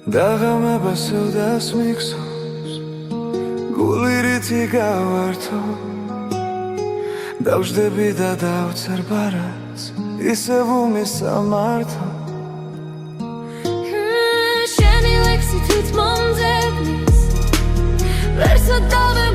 დაღამება სევდას მიქსოს გული რითი გავართო დავждები და დავწერ ბარას ისევ უმისამართო შენი ლექსი თვით მომძებნის ვერსად დავე